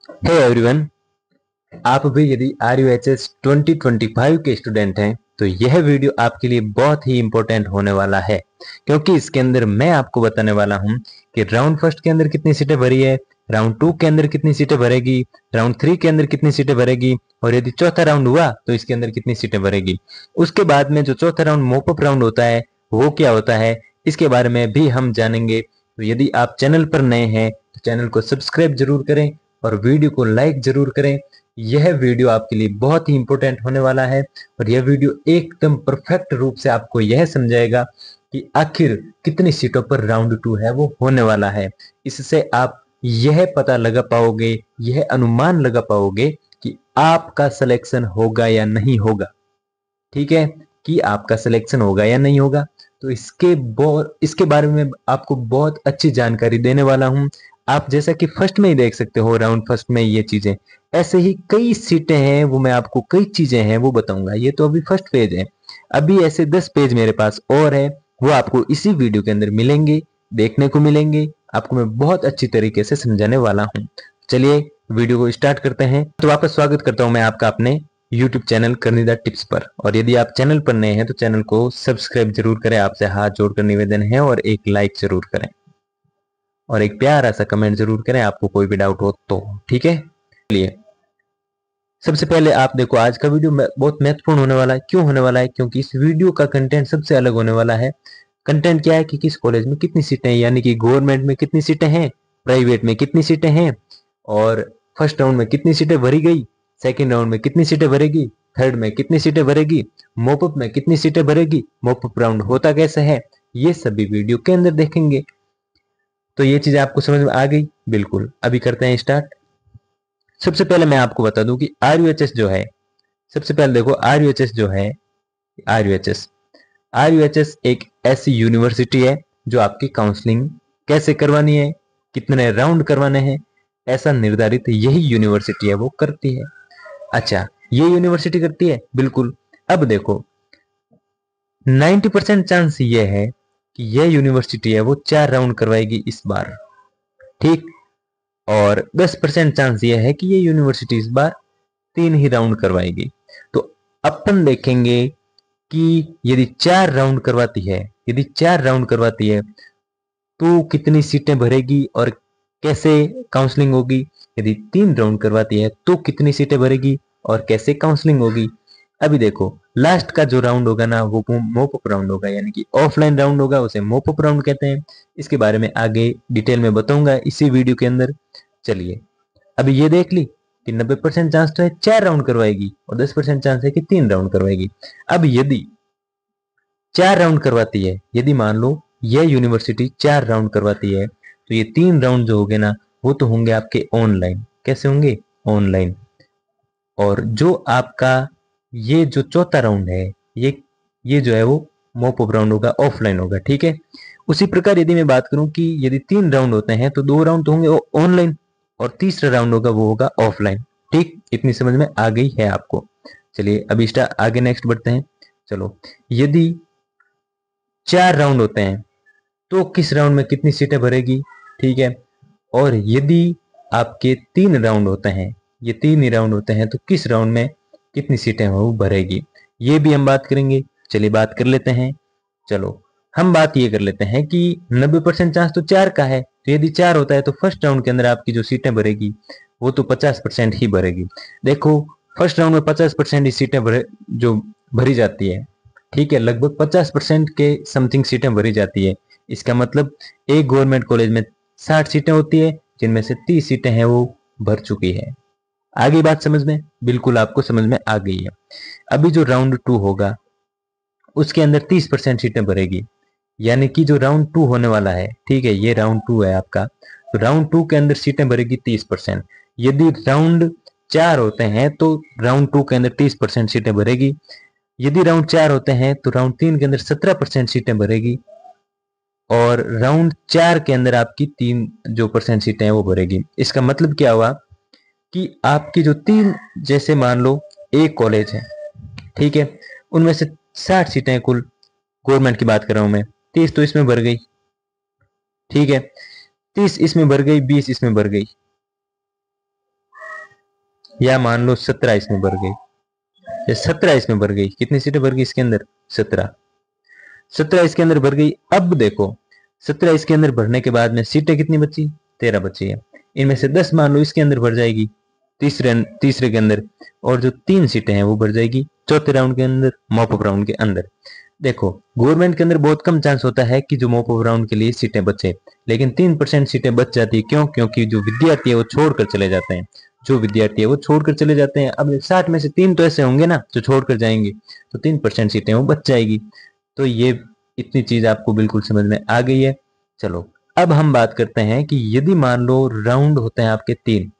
Hey everyone, आप भी यदि RUHS 2025 के स्टूडेंट हैं तो यह वीडियो आपके लिए बहुत ही इंपॉर्टेंट होने वाला है, क्योंकि इसके अंदर मैं आपको बताने वाला हूं कि राउंड फर्स्ट के अंदर कितनी सीटें भरी है, राउंड 2 के अंदर कितनी सीटें भरेगी, राउंड 3 के अंदर कितनी सीटें भरेगी और यदि चौथा राउंड हुआ तो इसके अंदर कितनी सीटें भरेगी। उसके बाद में जो चौथा राउंड मॉपअप राउंड होता है वो क्या होता है, इसके बारे में भी हम जानेंगे। तो यदि आप चैनल पर नए हैं तो चैनल को सब्सक्राइब जरूर करें और वीडियो को लाइक जरूर करें। यह वीडियो आपके लिए बहुत ही इंपॉर्टेंट होने वाला है और यह वीडियो एकदम परफेक्ट रूप से आपको यह समझाएगा कि आखिर कितनी सीटों पर राउंड 2 है वो होने वाला है। इससे आप यह पता लगा पाओगे, यह अनुमान लगा पाओगे कि आपका सिलेक्शन होगा या नहीं होगा। ठीक है, कि आपका सिलेक्शन होगा या नहीं होगा। तो इसके बारे में आपको बहुत अच्छी जानकारी देने वाला हूं। आप जैसा कि फर्स्ट में ही देख सकते हो, राउंड फर्स्ट में ये चीजें, ऐसे ही कई सीटें हैं, वो मैं आपको कई चीजें हैं वो बताऊंगा। ये तो अभी फर्स्ट पेज है, अभी ऐसे 10 पेज मेरे पास और है, वो आपको इसी वीडियो के अंदर मिलेंगे, देखने को मिलेंगे। आपको मैं बहुत अच्छी तरीके से समझाने वाला हूँ। चलिए वीडियो को स्टार्ट करते हैं। तो वापस स्वागत करता हूं मैं आपका अपने YouTube चैनल करनीदा टिप्स पर। और यदि आप चैनल पर नए हैं तो चैनल को सब्सक्राइब जरूर करें, आपसे हाथ जोड़कर निवेदन है, और एक लाइक जरूर करें और एक प्यारा सा कमेंट जरूर करें आपको कोई भी डाउट हो तो। ठीक है, चलिए सबसे पहले आप देखो, आज का वीडियो बहुत महत्वपूर्ण होने वाला है। क्यों होने वाला है? क्योंकि इस वीडियो का कंटेंट सबसे अलग होने वाला है। कंटेंट क्या है कि किस कॉलेज में कितनी सीटें हैं, यानी कि गवर्नमेंट में कितनी सीटें हैं, प्राइवेट में कितनी सीटें हैं, और फर्स्ट राउंड में कितनी सीटें भरी गई, सेकेंड राउंड में कितनी सीटें भरेगी, थर्ड में कितनी सीटें भरेगी, मॉपअप में कितनी सीटें भरेगी, मॉपअप राउंड होता कैसे है, ये सभी वीडियो के अंदर देखेंगे। तो ये चीज आपको समझ में आ गई? बिल्कुल। अभी करते हैं स्टार्ट। सबसे पहले मैं आपको बता दूं कि RUHS जो है, सबसे पहले देखो RUHS जो है, RUHS RUHS एक ऐसी यूनिवर्सिटी है जो आपकी काउंसलिंग कैसे करवानी है, कितने राउंड करवाने हैं, ऐसा निर्धारित यही यूनिवर्सिटी है वो करती है। अच्छा, ये यूनिवर्सिटी करती है, बिल्कुल। अब देखो 90% चांस ये है कि यह यूनिवर्सिटी है वो 4 राउंड करवाएगी इस बार, ठीक। और 10% चांस ये है कि ये यूनिवर्सिटी इस बार 3 ही राउंड करवाएगी। तो अपन देखेंगे कि यदि 4 राउंड करवाती है, यदि 4 राउंड करवाती है तो कितनी सीटें भरेगी और कैसे काउंसलिंग होगी। यदि 3 राउंड करवाती है तो कितनी सीटें भरेगी और कैसे काउंसलिंग होगी। अभी देखो, लास्ट का जो राउंड होगा ना वो मॉपअप राउंड होगा, यानी कि ऑफलाइन राउंड होगा, उसे मॉपअप राउंड कहते हैं। इसके बारे में आगे डिटेल में बताऊंगा इसी वीडियो के अंदर। चलिए अभी ये देख ली कि 90% चांस तो है 4 राउंड करवाएगी और 10% चांस है कि 3 राउंड करवाएगी। अब यदि 4 राउंड करवाती है, यदि मान लो यह यूनिवर्सिटी 4 राउंड करवाती है, तो ये 3 राउंड जो होंगे ना वो तो होंगे आपके ऑनलाइन। कैसे होंगे? ऑनलाइन। और जो आपका ये जो चौथा राउंड है, ये जो है वो मॉपअप राउंड होगा, ऑफलाइन होगा, ठीक है। उसी प्रकार यदि मैं बात करूं कि यदि 3 राउंड होते हैं तो 2 राउंड तो होंगे ऑनलाइन और तीसरा राउंड होगा वो होगा ऑफलाइन। ठीक, इतनी समझ में आ गई है आपको? चलिए अभी आगे नेक्स्ट बढ़ते हैं। चलो, यदि 4 राउंड होते हैं तो किस राउंड में कितनी सीटें भरेगी, ठीक है। और यदि आपके 3 राउंड होते हैं, ये 3 ही राउंड होते हैं, तो किस राउंड में कितनी सीटें वो भरेगी, ये भी हम बात करेंगे। चलिए बात कर लेते हैं। चलो हम बात ये कर लेते हैं कि 90% चांस तो 4 का है, तो यदि 4 होता है तो फर्स्ट राउंड के अंदर आपकी जो सीटें भरेगी वो तो 50% ही भरेगी। देखो फर्स्ट राउंड में 50% ही सीटें जो भरी जाती है, ठीक है, लगभग 50% के समथिंग सीटें भरी जाती है। इसका मतलब एक गवर्नमेंट कॉलेज में 60 सीटें होती है, जिनमें से 30 सीटें हैं वो भर चुकी है। आगे बात समझ में? बिल्कुल आपको समझ में आ गई है। अभी जो राउंड 2 होगा उसके अंदर 30% सीटें भरेगी, यानी कि जो राउंड 2 होने वाला है, ठीक है, ये राउंड 2 है आपका, तो राउंड 2 के अंदर सीटें भरेगी 30%। यदि राउंड 4 होते हैं तो राउंड 2 के अंदर 30% सीटें भरेगी। यदि राउंड 4 होते हैं तो राउंड 3 के अंदर 17% सीटें भरेगी और राउंड 4 के अंदर आपकी 3 जो परसेंट सीटें हैं वो भरेगी। इसका मतलब क्या हुआ कि आपकी जो 3, जैसे मान लो एक कॉलेज है, ठीक है, उनमें से 60 सीटें कुल, गवर्नमेंट की बात कर रहा हूं मैं, 30 तो इसमें भर गई, ठीक है, 30 इसमें भर गई, 20 इसमें भर गई, या मान लो 17 इसमें भर गई, या 17 इसमें भर गई, कितनी सीटें भर गई इसके अंदर? 17। 17 इसके अंदर भर गई। अब देखो 17 इसके अंदर भरने के बाद में सीटें कितनी बची? 13 बची है। इनमें से 10 मान लो इसके अंदर भर जाएगी तीसरे के अंदर, और जो 3 सीटें हैं वो भर जाएगी चौथे राउंड के अंदर, मॉप अप राउंड के अंदर। देखो गवर्नमेंट के अंदर बहुत कम चांस होता है कि जो मॉप अप राउंड के लिए सीटें बचे, लेकिन 3% सीटें बच जाती है। क्यों? क्योंकि जो विद्यार्थी है वो छोड़कर चले जाते हैं, जो विद्यार्थी है वो छोड़कर चले जाते हैं। अब 60 में से 3 तो ऐसे होंगे ना जो छोड़कर जाएंगे, तो 3% सीटें वो बच जाएगी। तो ये इतनी चीज आपको बिल्कुल समझ में आ गई है। चलो अब हम बात करते हैं कि यदि मान लो राउंड होते हैं आपके 3,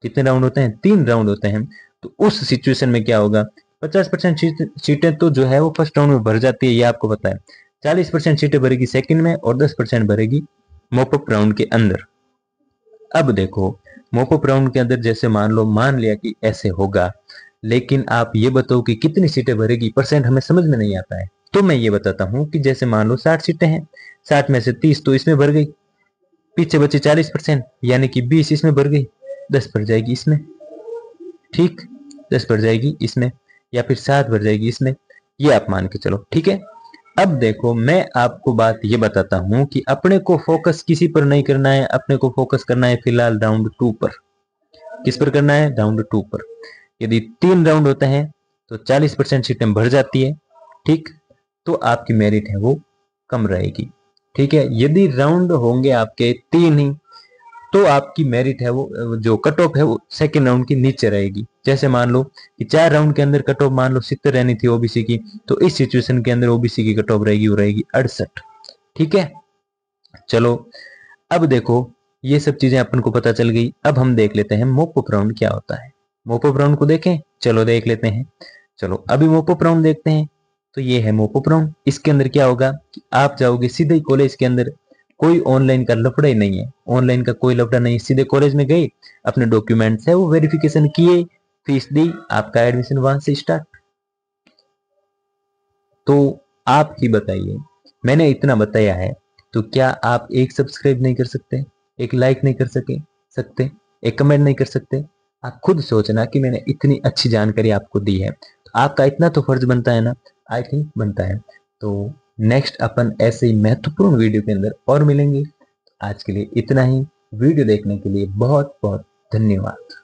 कितने राउंड होते हैं? 3 राउंड होते हैं, तो उस सिचुएशन में क्या होगा? 50% सीटें तो जो है वो फर्स्ट राउंड में भर जाती है, ये आपको पता है। 40% सीटें भरेगी सेकंड में, और 10% भरेगी मॉप अप राउंड के अंदर। अब देखो मॉप अप राउंड के अंदर जैसे मान लिया कि ऐसे होगा, लेकिन आप ये बताओ कि कितनी सीटें भरेगी, परसेंट हमें समझ में नहीं आता है। तो मैं ये बताता हूँ कि जैसे मान लो 60 सीटें हैं, 60 में से 30 तो इसमें भर गई, पीछे बचे 40%, यानी कि 20 इसमें भर गई, 10 भर जाएगी इसमें, ठीक, 10 भर जाएगी इसमें, या फिर 7 भर जाएगी इसमें, ये आप मान के चलो, ठीक है। अब देखो मैं आपको बात ये बताता हूं कि अपने को फोकस किसी पर नहीं करना है, अपने को फोकस करना है फिलहाल राउंड 2 पर। किस पर करना है? राउंड 2 पर। यदि 3 राउंड होते हैं तो 40% सीटें भर जाती है, ठीक, तो आपकी मेरिट है वो कम रहेगी, ठीक है। यदि राउंड होंगे आपके 3 ही, तो आपकी मेरिट है वो जो कट ऑफ है वो सेकेंड राउंड की नीचे रहेगी। जैसे मान लो कि 4 राउंड के अंदर कट ऑफ मान लो 70 रहनी थी ओबीसी की, तो इस सिचुएशन के अंदर ओबीसी की कट ऑफ रहेगी वो रहेगी 68, ठीक है। चलो अब देखो ये सब चीजें अपन को पता चल गई। अब हम देख लेते हैं मॉप अप राउंड क्या होता है। मॉप अप राउंड को देखें, चलो देख लेते हैं। चलो अभी मॉप अप राउंड देखते हैं। तो ये है मॉप अप राउंड। इसके अंदर क्या होगा कि आप जाओगे सीधे कॉलेज के अंदर, कोई ऑनलाइन का लफड़ा ही नहीं है, ऑनलाइन का कोई लफड़ा नहीं, सीधे कॉलेज में गए, अपने डॉक्यूमेंट्स है वो वेरिफिकेशन किए, फीस दी, आपका एडमिशन वहां से स्टार्ट। तो आप ही बताइए, मैंने इतना बताया है तो क्या आप एक सब्सक्राइब नहीं कर सकते, एक लाइक नहीं कर सकते, एक कमेंट नहीं कर सकते? आप खुद सोचना कि मैंने इतनी अच्छी जानकारी आपको दी है, तो आपका इतना तो फर्ज बनता है ना, आई थिंक बनता है। तो नेक्स्ट अपन ऐसे ही महत्वपूर्ण वीडियो के अंदर और मिलेंगे। आज के लिए इतना ही। वीडियो देखने के लिए बहुत बहुत धन्यवाद।